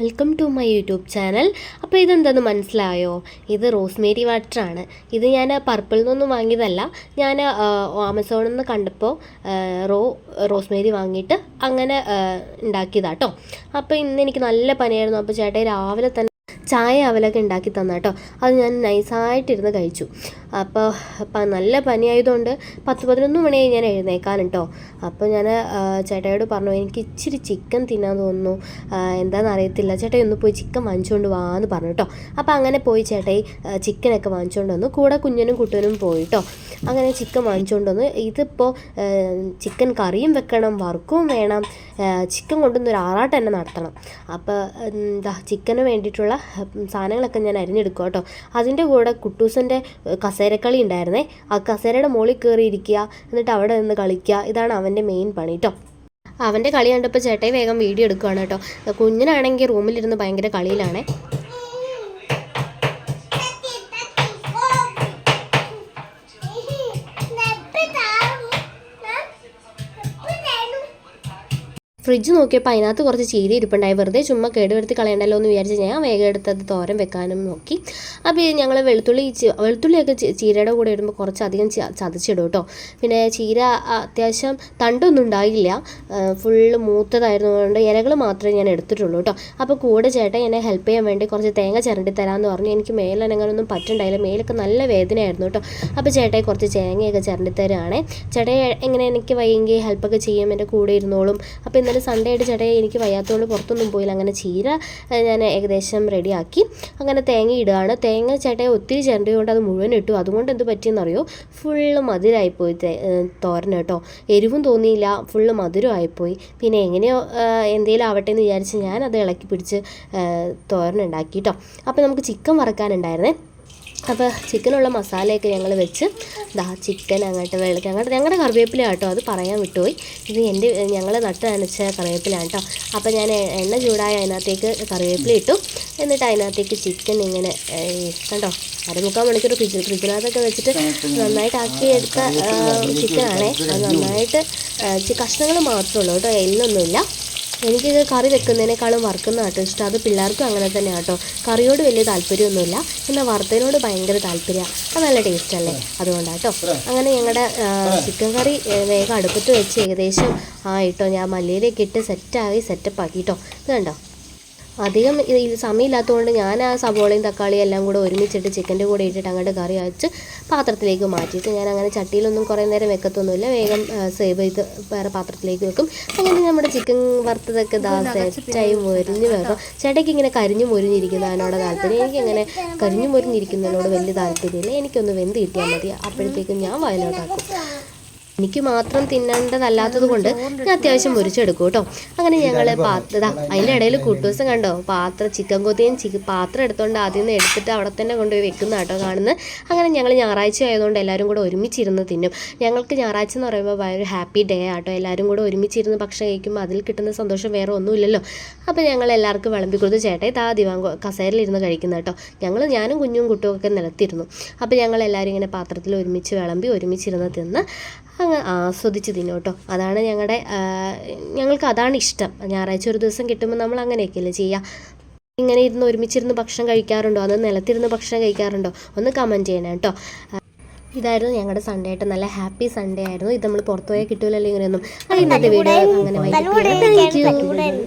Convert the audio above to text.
Welcome to my YouTube channel. അപ്പോൾ ഇതെന്താണെന്ന് മനസ്സിലായോ? ഇത് റോസ്മേരി വാട്ടറാണ്. ഇത് ഞാൻ പർപ്പിളിൽ നിന്നൊന്നും വാങ്ങിയതല്ല. ഞാൻ ആമസോണിൽ നിന്ന് കണ്ടപ്പോൾ റോസ്മേരി വാങ്ങിയിട്ട് അങ്ങനെ ഉണ്ടാക്കിയതാട്ടോ. അപ്പോൾ ഇന്ന് എനിക്ക് നല്ല പനിയായിരുന്നു. അപ്പോൾ ചേട്ടായി രാവിലെ തന്നെ ചായ അവലൊക്കെ ഉണ്ടാക്കി തന്ന കേട്ടോ. അത് ഞാൻ നൈസായിട്ടിരുന്ന് കഴിച്ചു. അപ്പോൾ നല്ല പനിയായതുകൊണ്ട് 10-11 മണിയായി ഞാൻ എഴുന്നേക്കാൻ കേട്ടോ. അപ്പോൾ ഞാൻ ചേട്ടായോട് പറഞ്ഞു, എനിക്ക് ഇച്ചിരി ചിക്കൻ തിന്നാൻ തോന്നുന്നു, എന്താണെന്ന് അറിയത്തില്ല, ചേട്ടായി ഒന്ന് പോയി ചിക്കൻ വാങ്ങിച്ചുകൊണ്ട് വാന്ന് പറഞ്ഞു കേട്ടോ. അപ്പോൾ അങ്ങനെ പോയി ചേട്ടായി ചിക്കനൊക്കെ വാങ്ങിച്ചുകൊണ്ട് വന്നു. കൂടെ കുഞ്ഞനും കുട്ടനും പോയി കേട്ടോ. അങ്ങനെ ചിക്കൻ വാങ്ങിച്ചുകൊണ്ട് വന്നു. ഇതിപ്പോൾ ചിക്കൻ കറിയും വെക്കണം, വറുക്കും വേണം, ചിക്കൻ കൊണ്ടുവന്നൊരു ആറാട്ട് തന്നെ നടത്തണം. അപ്പോൾ ചിക്കന് വേണ്ടിയിട്ടുള്ള സാധനങ്ങളൊക്കെ ഞാൻ അരിഞ്ഞെടുക്കുക കേട്ടോ. അതിൻ്റെ കൂടെ കുട്ടൂസൻ്റെ കസേരക്കളി ഉണ്ടായിരുന്നേ. ആ കസേരയുടെ മുകളിൽ കയറി ഇരിക്കുക, എന്നിട്ട് അവിടെ നിന്ന് കളിക്കുക. ഇതാണ് അവൻ്റെ മെയിൻ പണി കേട്ടോ. അവൻ്റെ കളി കണ്ടപ്പോൾ ചേട്ടായി വേഗം വീഡിയോ എടുക്കുകയാണ് കേട്ടോ. കുഞ്ഞിനാണെങ്കിൽ റൂമിലിരുന്ന് ഭയങ്കര കളിയിലാണേ. ഫ്രിഡ്ജ് നോക്കിയപ്പോൾ അതിനകത്ത് കുറച്ച് ചീര ഇരിപ്പുണ്ടായി. വെറുതെ ചുമ്മാ കേടുവരുത്തി കളയണ്ടല്ലോ എന്ന് വിചാരിച്ച് ഞാൻ വേഗം എടുത്തത് തോരൻ വെക്കാനും നോക്കി. അപ്പോൾ ഞങ്ങൾ വെളുത്തുള്ളിയൊക്കെ ചീരയുടെ കൂടെ ഇടുമ്പോൾ കുറച്ചധികം ചതച്ചിടും കേട്ടോ. പിന്നെ ചീര അത്യാവശ്യം തണ്ടൊന്നും ഉണ്ടായില്ല, ഫുള്ള് മൂത്തതായിരുന്നതുകൊണ്ട് ഇലകൾ മാത്രമേ ഞാൻ എടുത്തിട്ടുള്ളൂ കേട്ടോ. അപ്പോൾ കൂടെ ചേട്ടൻ എന്നെ ഹെൽപ്പ് ചെയ്യാൻ വേണ്ടി കുറച്ച് തേങ്ങ ചിരണ്ടി തരാമെന്ന് പറഞ്ഞു. എനിക്ക് മേലനങ്ങനൊന്നും പറ്റുണ്ടായില്ല, മേലൊക്കെ നല്ല വേദനയായിരുന്നു കേട്ടോ. അപ്പോൾ ചേട്ടായി കുറച്ച് തേങ്ങയൊക്കെ ചിരണ്ടി തരുവാണേ. ചേട്ടായി എങ്ങനെ എനിക്ക് വയ്യെങ്കിൽ ഹെൽപ്പൊക്കെ ചെയ്യും, എൻ്റെ കൂടെ ഇരുന്നോളും. അപ്പോൾ ഇന്നലെ സൺഡേ ആയിട്ട് ചേട്ടായി എനിക്ക് വയ്യാത്തതുകൊണ്ട് പുറത്തൊന്നും പോയില്ല. അങ്ങനെ ചീര ഞാൻ ഏകദേശം റെഡിയാക്കി അങ്ങനെ തേങ്ങ ഇടുകയാണ്. തേങ്ങ ചേട്ടായി ഒത്തിരി ചിരണ്ടിയുകൊണ്ട് അത് മുഴുവൻ ഇട്ടു. അതുകൊണ്ട് എന്ത് പറ്റിയെന്നറിയോ, ഫുള്ള് മധുരമായിപ്പോയി തോരൻ കേട്ടോ. എരിവും തോന്നിയില്ല, ഫുള്ള് മധുരമായിപ്പോയി. പിന്നെ എങ്ങനെയോ എന്തെങ്കിലും ആവട്ടെ എന്ന് വിചാരിച്ച് ഞാൻ അത് ഇളക്കി പിടിച്ച് തോരൻ ഉണ്ടാക്കി കേട്ടോ. അപ്പോൾ നമുക്ക് ചിക്കൻ വറക്കാനുണ്ടായിരുന്നേ. അപ്പോൾ ചിക്കനുള്ള മസാലയൊക്കെ ഞങ്ങൾ വെച്ച് ചിക്കൻ ഞങ്ങളുടെ കറിവേപ്പില കേട്ടോ, അത് പറയാൻ വിട്ടുപോയി. ഇത് ഞങ്ങൾ നട്ട് നനച്ച കറിവേപ്പിലാണ് കേട്ടോ. അപ്പോൾ ഞാൻ എണ്ണ ചൂടായ അതിനകത്തേക്ക് കറിവേപ്പില ഇട്ടു. എന്നിട്ട് അതിനകത്തേക്ക് ചിക്കൻ ഇങ്ങനെ കണ്ടോ 3/4 മണിക്കൂർ ഫ്രിഡ്ജിനകത്തൊക്കെ വെച്ചിട്ട് നന്നായിട്ട് ആക്കിയെടുത്ത ചിക്കനാണേ. അത് നന്നായിട്ട് കഷ്ണങ്ങൾ മാത്രമേ ഉള്ളൂ കേട്ടോ, എല്ലൊന്നുമില്ല. എനിക്കിത് കറി വെക്കുന്നതിനേക്കാളും വറുക്കുന്ന കേട്ടോ ഇഷ്ടം. അത് പിള്ളേർക്കും അങ്ങനെ തന്നെ കേട്ടോ. കറിയോട് വലിയ താല്പര്യമൊന്നുമില്ല, എന്നാൽ വറുത്തതിനോട് ഭയങ്കര താല്പര്യമാണ്. അത് നല്ല ടേസ്റ്റ് അല്ലേ, അതുകൊണ്ടാട്ടോ. അങ്ങനെ ഞങ്ങളുടെ ചിക്കൻ കറി വേഗം അടുപ്പത്ത് വെച്ച് ഏകദേശം ആയിട്ടോ. ഞാൻ മല്ലിയിലേക്ക് ഇട്ട് സെറ്റപ്പ് ആക്കി കേട്ടോ. ഇത് കണ്ടോ, അധികം സമയമില്ലാത്തതുകൊണ്ട് ഞാൻ ആ സവോളയും തക്കാളിയും എല്ലാം കൂടെ ഒരുമിച്ചിട്ട് ചിക്കൻ്റെ കൂടെ ഇട്ടിട്ട് അങ്ങോട്ട് കറി വെച്ച് പാത്രത്തിലേക്ക് മാറ്റിയിട്ട് ഞാൻ അങ്ങനെ ചട്ടിയിലൊന്നും കുറേ നേരം വെക്കത്തൊന്നുമില്ല, വേഗം സേവ് ചെയ്ത് വേറെ പാത്രത്തിലേക്ക് വെക്കും. അങ്ങനെ നമ്മുടെ ചിക്കൻ വറുത്തതൊക്കെ സെറ്റായി മൊരിഞ്ഞ് വെക്കും. ചേട്ടയ്ക്ക് ഇങ്ങനെ കരിഞ്ഞു മൊരിഞ്ഞിരിക്കുന്നതിനോട് താല്പര്യം. എനിക്കങ്ങനെ കരിഞ്ഞു മൊരിഞ്ഞിരിക്കുന്നതിനോട് വലിയ താല്പര്യമില്ല. എനിക്കൊന്ന് വെന്ത് കിട്ടിയാൽ മതി, അപ്പോഴത്തേക്കും ഞാൻ വയലോട്ടാക്കും. എനിക്ക് മാത്രം തിന്നേണ്ടതല്ലാത്തത് കൊണ്ട് ഞാൻ അത്യാവശ്യം മുറിച്ചെടുക്കും കേട്ടോ. അങ്ങനെ ഞങ്ങൾ അതിൻ്റെ ഇടയിൽ കുട്ടൂസം കണ്ടോ, ചിക്കൻ കൊത്തിയും പാത്രം എടുത്തുകൊണ്ട് ആദ്യം നിന്ന് എടുത്തിട്ട് അവിടെ തന്നെ കൊണ്ടുപോയി വെക്കുന്ന കേട്ടോ കാണുന്നത്. അങ്ങനെ ഞങ്ങൾ ഞായറാഴ്ച ആയതുകൊണ്ട് എല്ലാവരും കൂടെ ഒരുമിച്ചിരുന്ന് തിന്നും. ഞങ്ങൾക്ക് ഞായറാഴ്ച എന്ന് പറയുമ്പോൾ ഭയങ്കര ഹാപ്പി ഡേ ആട്ടോ. എല്ലാവരും കൂടെ ഒരുമിച്ചിരുന്ന് ഭക്ഷണം കഴിക്കുമ്പോൾ അതിൽ കിട്ടുന്ന സന്തോഷം വേറെ ഒന്നുമില്ലല്ലോ. അപ്പോൾ ഞങ്ങൾ എല്ലാവർക്കും വിളമ്പി കൊടുത്ത് ചേട്ടായി ദിവാങ്കോ കസേരയിലിരുന്ന് കഴിക്കുന്ന കേട്ടോ. ഞാനും കുഞ്ഞും കുട്ടുമൊക്കെ നിലത്തിരുന്നു. അപ്പോൾ ഞങ്ങൾ എല്ലാവരും ഇങ്ങനെ പാത്രത്തിൽ ഒരുമിച്ച് വിളമ്പി ഒരുമിച്ചിരുന്ന് തിന്ന് അങ്ങ് ആസ്വദിച്ച് തിന്നും കേട്ടോ. അതാണ് ഞങ്ങൾക്ക് അതാണ് ഇഷ്ടം. ഞായറാഴ്ച ഒരു ദിവസം കിട്ടുമ്പോൾ നമ്മൾ അങ്ങനെയൊക്കെയല്ലേ ചെയ്യുക. ഇങ്ങനെ ഇരുന്ന് ഒരുമിച്ചിരുന്ന് ഭക്ഷണം കഴിക്കാറുണ്ടോ, അത് നിലത്തിരുന്ന് ഭക്ഷണം കഴിക്കാറുണ്ടോ, ഒന്ന് കമൻറ്റ് ചെയ്യണം കേട്ടോ. ഇതായിരുന്നു ഞങ്ങളുടെ സൺഡേ ആയിട്ട് നല്ല ഹാപ്പി സൺഡേ ആയിരുന്നു. ഇത് നമ്മൾ പുറത്തു പോയാൽ കിട്ടൂലല്ലോ ഇങ്ങനെയൊന്നും. ഇന്നത്തെ വീഡിയോ അങ്ങനെ വൈകിട്ട്